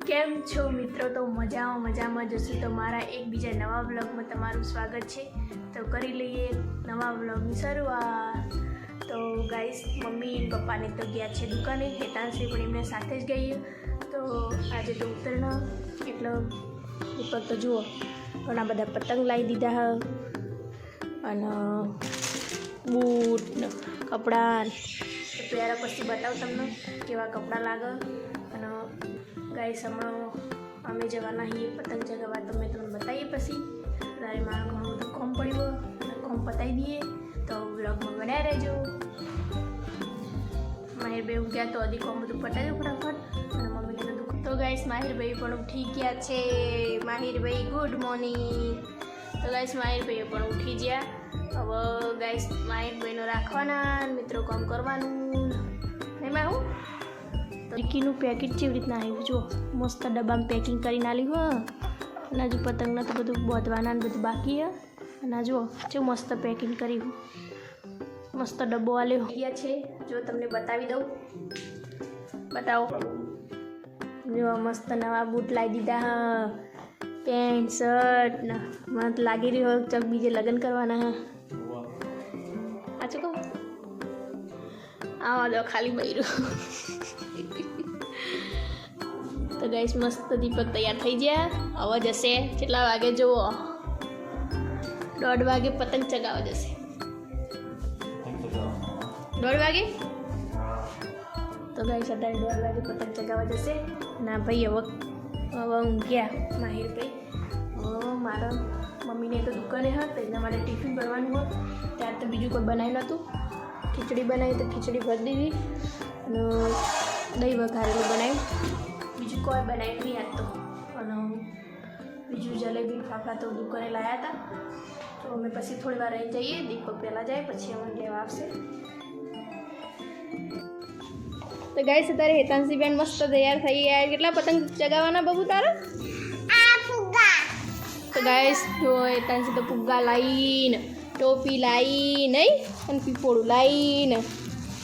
કેમ છો મિત્રો? તો મજામાં જશો તો મારા એક બીજા નવા વ્લોગમાં તમારું સ્વાગત છે. તો કરી લઈએ નવા વ્લોગની શરૂઆત. તો ગાઈસ, મમ્મી પપ્પાને તો ગયા છે દુકાને, હેતાંશી પણ એમને સાથે જ ગઈ. તો આજે તો ઉત્તરાયણ એટલે ઉપર તો જુઓ ઘણા બધા પતંગ લાવી દીધા અને બૂટ ને કપડાં. પહેલા પછી બતાવું તમને કેવા કપડાં લાગે. અને ગાઈસ, હમણાં અમે જવાના છીએ પતંગ ચગાવવા, તો મેં તમને બતાવીએ પછી. ત્યારે મારું ઘણું બધું કોમ પડ્યું અને કોમ પતાવી દઈએ. તો વ્લોગમાં બનાવી રહેજો. માહિરભાઈ ઉઠ્યા તો હજી કોમ બધું પતાવી દઉં ફટાફટ. અને મમ્મીને બધું. તો ગાઈસ, માહિરભાઈ પણ ઉઠી ગયા છે. માહિરભાઈ ગુડ મોર્નિંગ. તો ગાઈસ, માહિરભાઈ પણ ઉઠી ગયા. હવે ગાઈસ, માહિરભાઈનો રાખવાના મિત્રો કામ કરવાનું નહીં. માં હું તો ટીકીનું પેકેટ કેવી રીતના આવ્યું જો, મસ્ત ડબ્બામાં પેકિંગ કરીને આલ્યું હો. અને હજુ પતંગના તો બધું બોધવાના ને બધું બાકી હે. અને જુઓ કેવું મસ્ત પેકિંગ કર્યું, મસ્ત ડબ્બો આલ્યો ગયા છે. જો તમને બતાવી દઉં, બતાવો. જો મસ્ત નવા બૂટ લાવી દીધા હા, પેન્ટ શર્ટ ને મને તો લાગી રહ્યું ચોક બીજે લગ્ન કરવાના હા. સાચું કહું? આવા દો ખાલી બૈરું. તો ગાઈસ, મસ્ત દીપક તૈયાર થઈ ગયા. હવે જશે કેટલા વાગે જુઓ, 1:30 વાગે પતંગ ચગાવવા જશે. 1:30 વાગે તો ગાઈસ, અત્યારે 1:30 વાગે પતંગ ચગાવવા જશે. ના ભાઈ, હવે ઊંઘ્યા માહિરભાઈ. હવે મારા મમ્મીને તો દુકાને હતા, એના માટે ટિફિન ભરવાનું હોય. ત્યાર તો બીજું કોઈ બનાવ્યું નહોતું. ખીચડી બનાવી તો ખીચડી ભરી દીધી અને દહીં વઘારેલું બનાવ્યું. બીજું કોઈ બનાવ્યું નહીં આજ તો. અને બીજું જલેબી ફાફડા તો દુકાને લાવ્યા હતા. તો અમે પછી થોડી વાર રહી જઈએ, દીપક પહેલાં જાય પછી અમને લેવા આવશે. તો ગાઈસ, અત્યારે હેતાંશી બેન મસ્ત તૈયાર થઈ ગયા. કેટલા પતંગ ચગાવવાના બબુ તારા? તો ગાઈસ, જો હેતાંશી તો ફુગ્ગા લાવીને, ટોપી લાવી નહીં અને પીપોળું લાવીને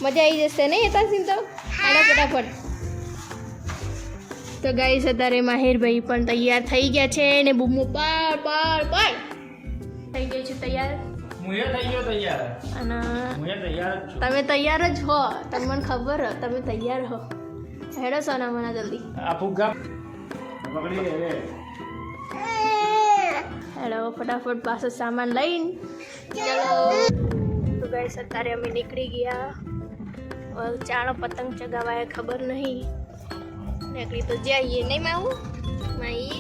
મજા આવી જશે નહીં હેતાંશી? તો આના ફટાફટ. તો ગાઈસ, અત્યારે માહિરભાઈ પણ તૈયાર થઈ ગયા છે ને બૂમો પાડ પાડ પાડ થઈ ગઈ છે તૈયાર. અને તમે તૈયાર જ હો, તમને ખબર હો તમે તૈયાર હો. હેડો સોના મના જલ્દી. હેડો ફટાફટ પાછો સામાન લઈને ચલો. તો ગાઈસ, અત્યારે અમે નીકળી ગયા. ચાલો પતંગ ચગાવાય ખબર નહીં, નીકળી તો જઈએ નહીં માવું માઈ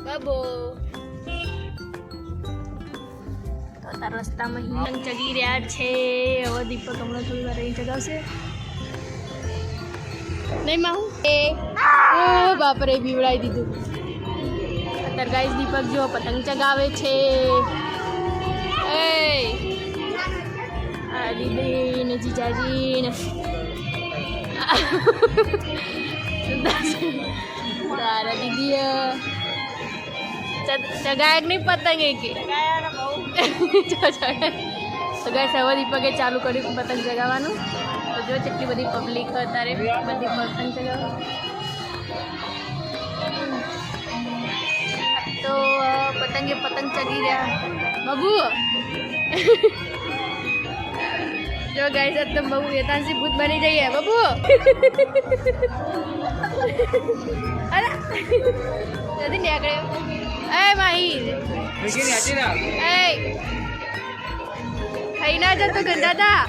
બાબો. તો તારા રસ્તામાં પતંગ ચગી રહ્યા છે. હવે દીપક હમણાં થોડી વાર અહીં ચગાવશે નહીં માવું. ઓ બાપરે, બીવડાવી દીધું. અત્યારે ગાઈસ, દીપક જો પતંગ ચગાવે છે. આ દીદી ને જીજાજી ને તારા દીદી ચગાય નહીં પતંગ કે. તો ગાઈસ, હવે દીપકે ચાલુ કર્યું પતંગ ચગાવવાનું. તો જો કેટલી બધી પબ્લિક અત્યારે બધી પતંગ ચગાવવા. તો પતંગે પતંગ ચગી રહ્યા બબુ. જો ગાઈસ, એકદમ બબુ હેતાંશી ભૂત બની જઈએ બબુ. અરે જલ્દી નીકળે. એ માહિર, એ ખાઈ ના જતો ગંદાતા.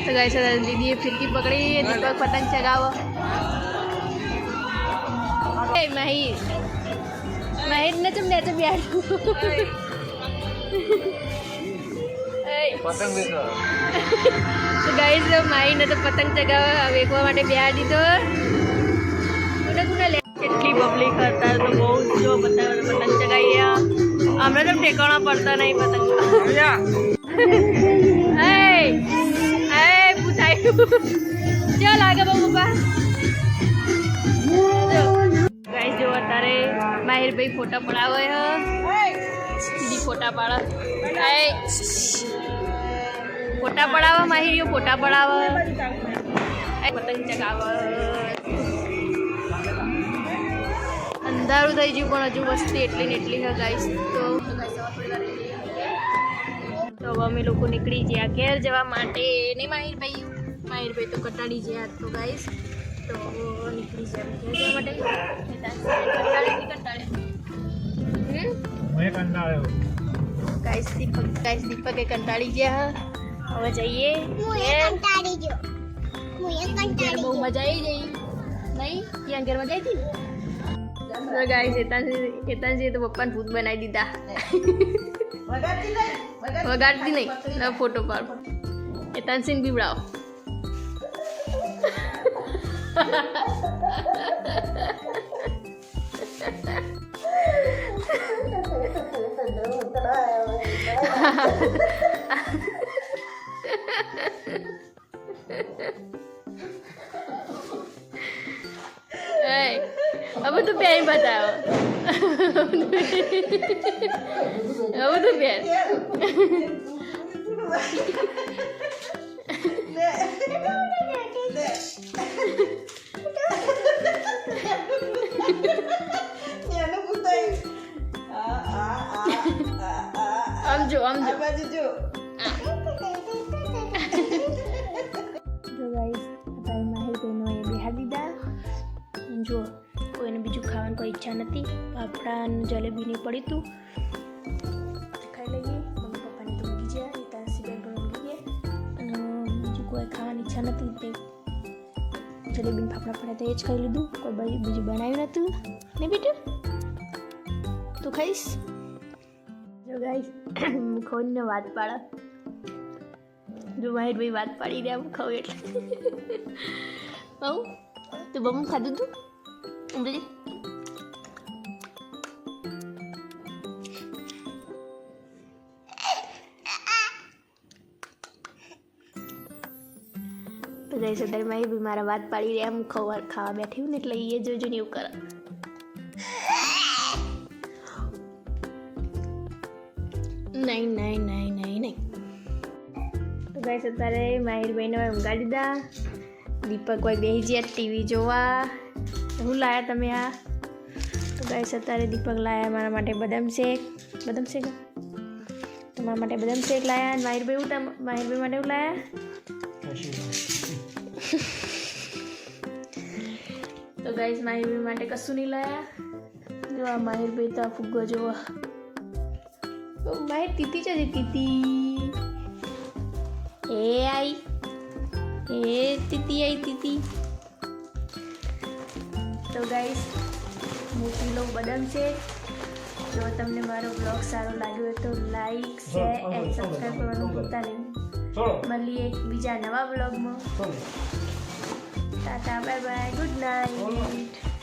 તો ગાઈસ, દીદીએ ફિરકી પકડી, દીપક પતંગ ચગાવો. એ માહિર, માહિર ને ચમ નેચે બેઠું પતંગ. તો ગાઈસ, માહિર ને તો પતંગ ચગાવવા વેકવા માટે બેહાર દીધો. કેટલી પબ્લિક હતા તો બહુ જો પતંગ ચગાવી રહ્યા. હમણાં તો ઠેકાણા પડતા નહીં પતંગ. પૂછાયું ક્યાં લાગે બહુ પપ્પા? ગાઈસ, જો અત્યારે માહિરભાઈ ફોટા પડાવે દીદી ફોટા પાડે ફોટા પડાવે માહિરીઓ ફોટા પડાવે પતંગ ચગાવે અંધારું થઈ ગયું પણ હજુ વસ્તી એટલી ને એટલી છે ગાઈસ તો અમે લોકો નીકળી ગયા ઘેર જવા માટે ને માહિરભાઈ તો કંટાળી ગયા તો ગાઈસ તો નીકળી ગયા ઘેર જવા માટે દીપકે કંટાળી ગયા હવે જઈએ બહુ મજા આવી ગઈ નહીં ત્યાં ઘેર મજા આવી હતી ગાઈસ એતાનજી તો પપ્પાને ભૂત બનાવી દીધા વગાડતી નહીં ફોટો પાડ એતાનસિંહ બીવડાવો अब तो प्यार बताओ अब तो प्यार जो जो गाइस અત્યારે માહિરભાઈનો એ બિહાર દીધા જો કોઈને બીજું ખાવાની કોઈ ઈચ્છા નથી ફાફડા જલેબી નહીં પડી તું ખાઈ લઈએ મમ્મી પપ્પાને તો ઊંઘી ગયા એ તારા સિવાય પણ ઊંઘી ગયા અને બીજું કોઈ ખાવાની ઈચ્છા નથી તે જલેબી ફાફડા પડ્યા તો એ જ ખાઈ લીધું કોઈ બીજું બનાવ્યું નહોતું ને બેટા તું ખાઈશ જો ગાઈસ ખોઈને વાત પાડા જો માહિરભાઈ વાત પાડી દે આમ ખાવ એટલે આવું તો બહુ ખાધું તું ઉમરી તો જઈ સદાય માહિરભાઈ મારા વાત પાડી દે આમ ખાવા બેઠી ને એટલે એ જોજો ને એવું કરે નહીં નહીં નહીં નહીં નહીં તો ગાઈસ અત્યારે માહિરભાઈને ઊંઘાડી દીધા દીપક કોઈ બેસી ગયા ટીવી જોવા શું લાયા તમે આ તો ગાઈસ અત્યારે દીપક લાયા મારા માટે બદામ શેક તમારા માટે બદામ શેક લાયા માહિરભાઈ માટે શું લાયા તો ગાઈસ માહિરભાઈ માટે કશું નહીં લાયા જો આ માહિરભાઈ તો આ ફુગ્ગો જોવા માહિર તીતી છે તીતી તીતી તો ગાઈસ મૂકી લો બદામ છે જો તમને મારો બ્લોગ સારો લાગ્યો હોય તો લાઈક શેર એન્ડ સબસ્ક્રાઈબ કરવાનું ભૂલતા નહીં મળીએ એક બીજા નવા બ્લોગમાં Tata bye bye good night